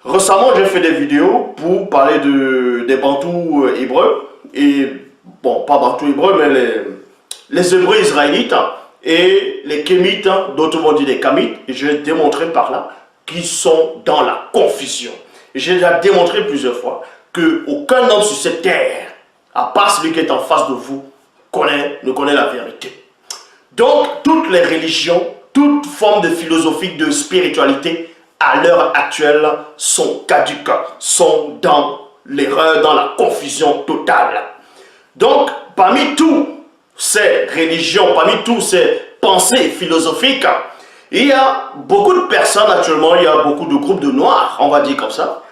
Récemment, j'ai fait des vidéos pour parler des Bantous hébreux. Et, bon, pas Bantous hébreux, mais les Hébreux israélites et les Kémites, d'autres vont dire les Kamites. Et j'ai démontré par là qu'ils sont dans la confusion. Et j'ai déjà démontré plusieurs fois qu'aucun homme sur cette terre, à part celui qui est en face de vous, ne connaît la vérité. Donc, toutes les religions, toute forme de philosophie, de spiritualité, à l'heure actuelle, sont caduques, sont dans l'erreur, dans la confusion totale. Donc, parmi toutes ces religions, parmi toutes ces pensées philosophiques, il y a beaucoup de personnes actuellement, il y a beaucoup de groupes de noirs, on va dire comme ça,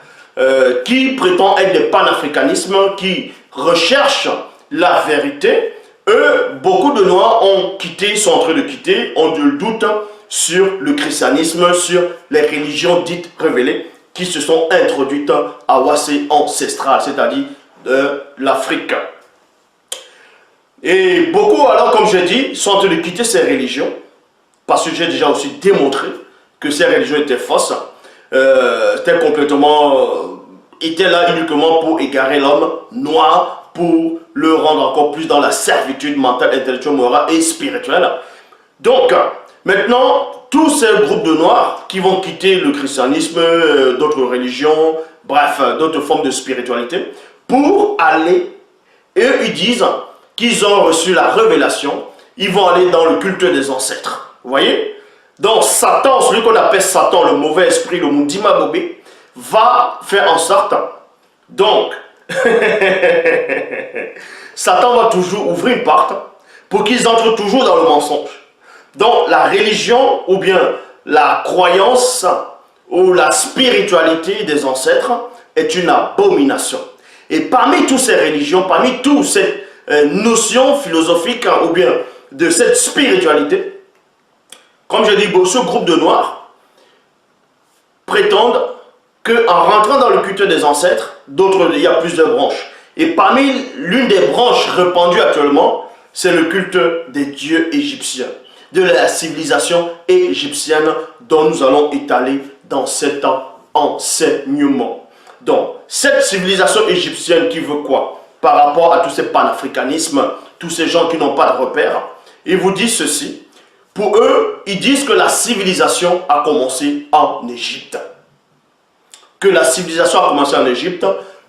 qui prétendent être des panafricanismes, qui recherchent la vérité. Eux, beaucoup de noirs ont quitté, sont en train de quitter, ont du doute sur le christianisme, sur les religions dites révélées qui se sont introduites à Ouassé ancestral, c'est-à-dire de l'Afrique. Et beaucoup, alors comme je dis, sont en train de quitter ces religions, parce que j'ai déjà aussi démontré que ces religions étaient fausses, étaient là uniquement pour égarer l'homme noir, pour le rendre encore plus dans la servitude mentale, intellectuelle, morale et spirituelle. Donc, maintenant, tous ces groupes de noirs qui vont quitter le christianisme, d'autres religions, bref, d'autres formes de spiritualité, pour aller, et eux, ils disent qu'ils ont reçu la révélation, ils vont aller dans le culte des ancêtres. Vous voyez? Donc, Satan, celui qu'on appelle Satan, le mauvais esprit, le Mundima Bobé, va faire en sorte, donc, Satan va toujours ouvrir une porte pour qu'ils entrent toujours dans le mensonge. Donc la religion ou bien la croyance ou la spiritualité des ancêtres est une abomination. Et parmi toutes ces religions, parmi toutes ces notions philosophiques ou bien de cette spiritualité, comme je dis, ce groupe de noirs prétendent qu'en rentrant dans le culte des ancêtres, il y a plusieurs branches. Et parmi l'une des branches répandues actuellement, c'est le culte des dieux égyptiens, de la civilisation égyptienne dont nous allons étaler dans cet enseignement. Donc, cette civilisation égyptienne qui veut quoi? Par rapport à tous ces panafricanismes, tous ces gens qui n'ont pas de repères, ils vous disent ceci. Pour eux, ils disent que la civilisation a commencé en Égypte. Que la civilisation a commencé en Égypte,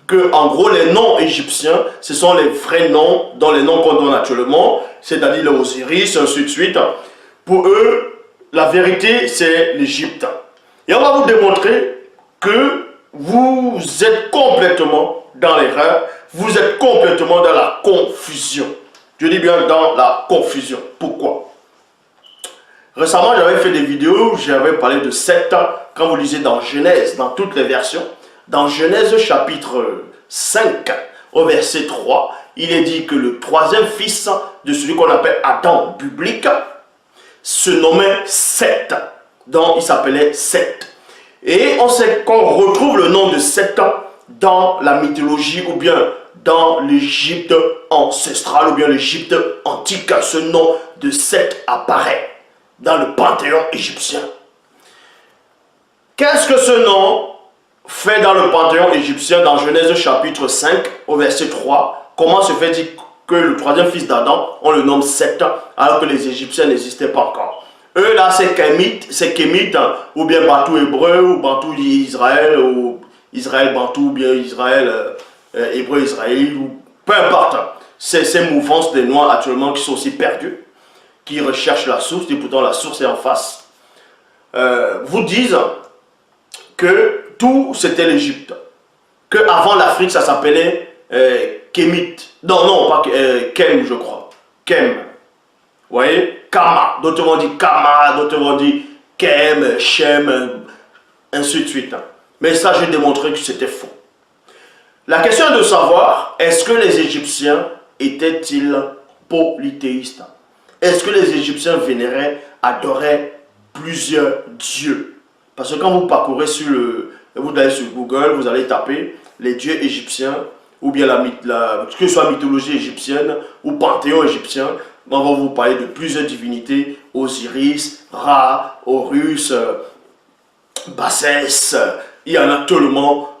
que en gros les noms égyptiens, ce sont les vrais noms, dans les noms qu'on donne actuellement, c'est-à-dire les Osiris, ainsi de suite. Pour eux, la vérité, c'est l'Égypte. Et on va vous démontrer que vous êtes complètement dans l'erreur, vous êtes complètement dans la confusion. Je dis bien dans la confusion. Pourquoi? Récemment, j'avais fait des vidéos où j'avais parlé de sectes. Quand vous lisez dans Genèse, dans toutes les versions, dans Genèse chapitre 5, au verset 3, il est dit que le troisième fils de celui qu'on appelle Adam biblique se nommait Seth. Donc, il s'appelait Seth. Et on sait qu'on retrouve le nom de Seth dans la mythologie ou bien dans l'Égypte ancestrale ou bien l'Égypte antique. Ce nom de Seth apparaît dans le panthéon égyptien. Qu'est-ce que ce nom fait dans le panthéon égyptien dans Genèse chapitre 5 au verset 3? Comment se fait-il que le troisième fils d'Adam, on le nomme Seth alors que les Égyptiens n'existaient pas encore? Eux là c'est Kémites ou bien Bantou hébreu ou Bantou Israël ou Israël Bantou ou bien Israël hébreu Israël ou peu importe. C'est ces mouvances des noirs actuellement qui sont aussi perdus, qui recherchent la source et pourtant la source est en face. Vous disent que tout c'était l'Égypte, que avant l'Afrique ça s'appelait Kémite, non pas Kem je crois, Kem, vous voyez, Kama, d'autres vont dire Kama, d'autres vont dire Kem, Shem, ainsi de suite. Mais ça j'ai démontré que c'était faux. La question est de savoir, est-ce que les Égyptiens étaient-ils polythéistes? Est-ce que les Égyptiens vénéraient, adoraient plusieurs dieux? Parce que quand vous parcourez vous allez sur Google, vous allez taper les dieux égyptiens, ou bien que ce soit mythologie égyptienne ou panthéon égyptien, on va vous parler de plusieurs divinités, Osiris, Ra, Horus, Bassès, il y en a tellement,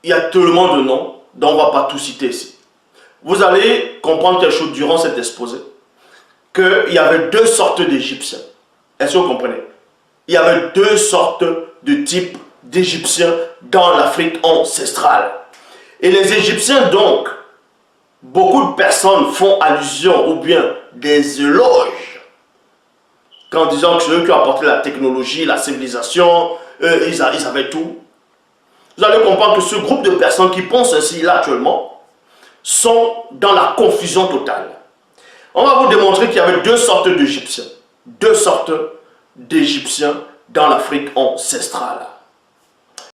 il y a tellement de noms dont on ne va pas tout citer ici. Vous allez comprendre quelque chose durant cet exposé, qu'il y avait deux sortes d'Égyptiens. Est-ce que vous comprenez? Il y avait deux sortes de types d'Égyptiens dans l'Afrique ancestrale. Et les Égyptiens, donc, beaucoup de personnes font allusion ou bien des éloges en disant que c'est eux qui ont apporté la technologie, la civilisation, ils avaient tout. Vous allez comprendre que ce groupe de personnes qui pensent ainsi là actuellement sont dans la confusion totale. On va vous démontrer qu'il y avait deux sortes d'Égyptiens. Deux sortes d'Égyptiens dans l'Afrique ancestrale.